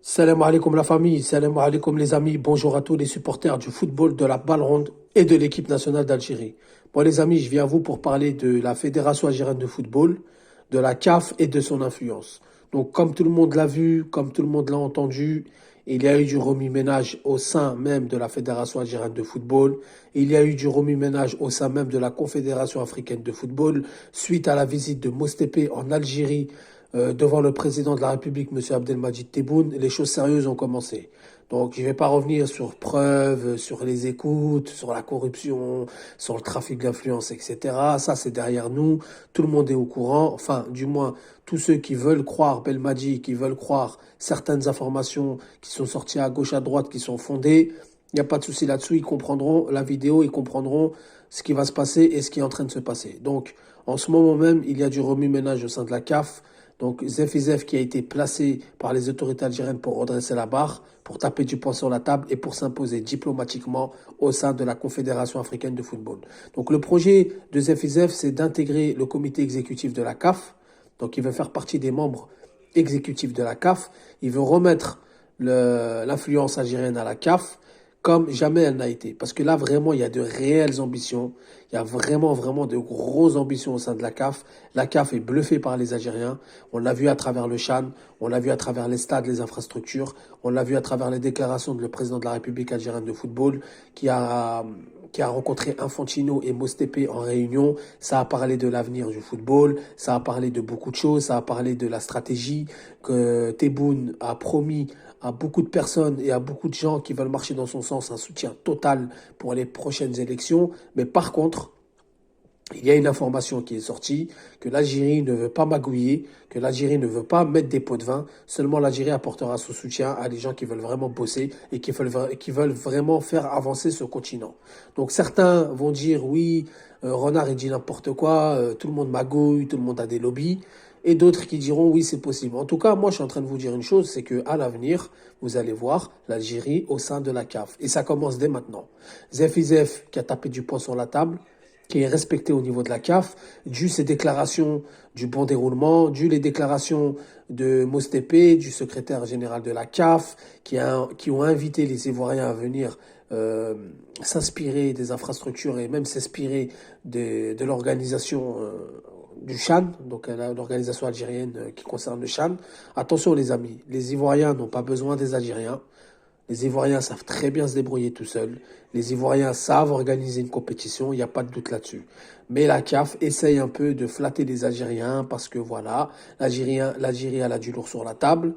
Salam alaikum la famille, salam alaikum les amis, bonjour à tous les supporters du football, de la balle ronde et de l'équipe nationale d'Algérie. Bon les amis, je viens à vous pour parler de la Fédération algérienne de football, de la CAF et de son influence. Donc comme tout le monde l'a vu, comme tout le monde l'a entendu, il y a eu du remue-ménage au sein même de la Fédération algérienne de football, il y a eu du remue-ménage au sein même de la Confédération africaine de football, suite à la visite de Mostépé en Algérie devant le président de la République, M. Abdelmadjid Tebboune, les choses sérieuses ont commencé. Donc, je ne vais pas revenir sur preuves, sur les écoutes, sur la corruption, sur le trafic d'influence, etc. Ça, c'est derrière nous. Tout le monde est au courant. Enfin, du moins, tous ceux qui veulent croire Belmadi, qui veulent croire certaines informations qui sont sorties à gauche, à droite, qui sont fondées, il n'y a pas de souci là-dessous. Ils comprendront la vidéo, ils comprendront ce qui va se passer et ce qui est en train de se passer. Donc, en ce moment même, il y a du remue-ménage au sein de la CAF. Donc Zef qui a été placé par les autorités algériennes pour redresser la barre, pour taper du poing sur la table et pour s'imposer diplomatiquement au sein de la Confédération africaine de football. Donc le projet de Zef, c'est d'intégrer le comité exécutif de la CAF. Donc il veut faire partie des membres exécutifs de la CAF. Il veut remettre l'influence algérienne à la CAF comme jamais elle n'a été. Parce que là, vraiment, il y a de réelles ambitions. Il y a vraiment de grosses ambitions au sein de la CAF. La CAF est bluffée par les Algériens. On l'a vu à travers le CHAN, on l'a vu à travers les stades, les infrastructures, on l'a vu à travers les déclarations du président de la République algérienne de football qui a rencontré Infantino et Mostépé en réunion. Ça a parlé de l'avenir du football, ça a parlé de beaucoup de choses, ça a parlé de la stratégie que Tebboune a promis à beaucoup de personnes et à beaucoup de gens qui veulent marcher dans son sens un soutien total pour les prochaines élections. Mais par contre, il y a une information qui est sortie, que l'Algérie ne veut pas magouiller, que l'Algérie ne veut pas mettre des pots de vin, seulement l'Algérie apportera son soutien à des gens qui veulent vraiment bosser et qui veulent vraiment faire avancer ce continent. Donc certains vont dire oui, Renard il dit n'importe quoi, tout le monde magouille, tout le monde a des lobbies, et d'autres qui diront oui c'est possible. En tout cas, moi je suis en train de vous dire une chose, c'est que à l'avenir, vous allez voir l'Algérie au sein de la CAF. Et ça commence dès maintenant. Zef qui a tapé du poing sur la table, qui est respecté au niveau de la CAF, dû ses déclarations du bon déroulement, dû les déclarations de Mostépé, du secrétaire général de la CAF, qui ont invité les Ivoiriens à venir s'inspirer des infrastructures et même s'inspirer de l'organisation du CHAN, donc l'organisation algérienne qui concerne le CHAN. Attention les amis, les Ivoiriens n'ont pas besoin des Algériens. Les Ivoiriens savent très bien se débrouiller tout seuls. Les Ivoiriens savent organiser une compétition, il n'y a pas de doute là-dessus. Mais la CAF essaye un peu de flatter les Algériens parce que voilà, l'Algérie, elle a du lourd sur la table,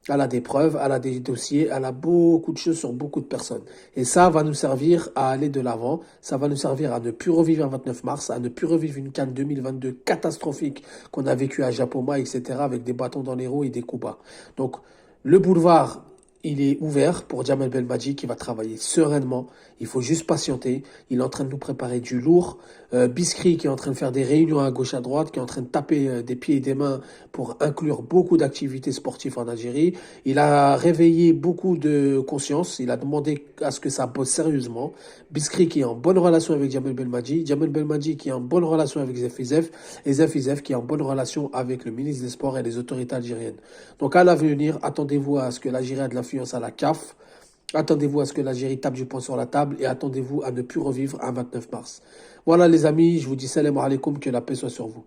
elle a des preuves, elle a des dossiers, elle a beaucoup de choses sur beaucoup de personnes. Et ça va nous servir à aller de l'avant, ça va nous servir à ne plus revivre un 29 mars, à ne plus revivre une CAN 2022 catastrophique qu'on a vécue à Japoma, etc., avec des bâtons dans les roues et des coups bas. Donc, le boulevard il est ouvert pour Djamel Belmadi qui va travailler sereinement. Il faut juste patienter. Il est en train de nous préparer du lourd. Biskri qui est en train de faire des réunions à gauche à droite, qui est en train de taper des pieds et des mains pour inclure beaucoup d'activités sportives en Algérie. Il a réveillé beaucoup de conscience. Il a demandé à ce que ça bosse sérieusement. Biskri qui est en bonne relation avec Djamel Belmadi. Djamel Belmadi qui est en bonne relation avec Zef et Zef qui est en bonne relation avec le ministre des Sports et les autorités algériennes. Donc à l'avenir, attendez-vous à ce que l'Algérie ait de l'influence à la CAF. Attendez-vous à ce que l'Algérie tape du poing sur la table et attendez-vous à ne plus revivre un 29 mars. Voilà les amis, je vous dis salam alaikum, que la paix soit sur vous.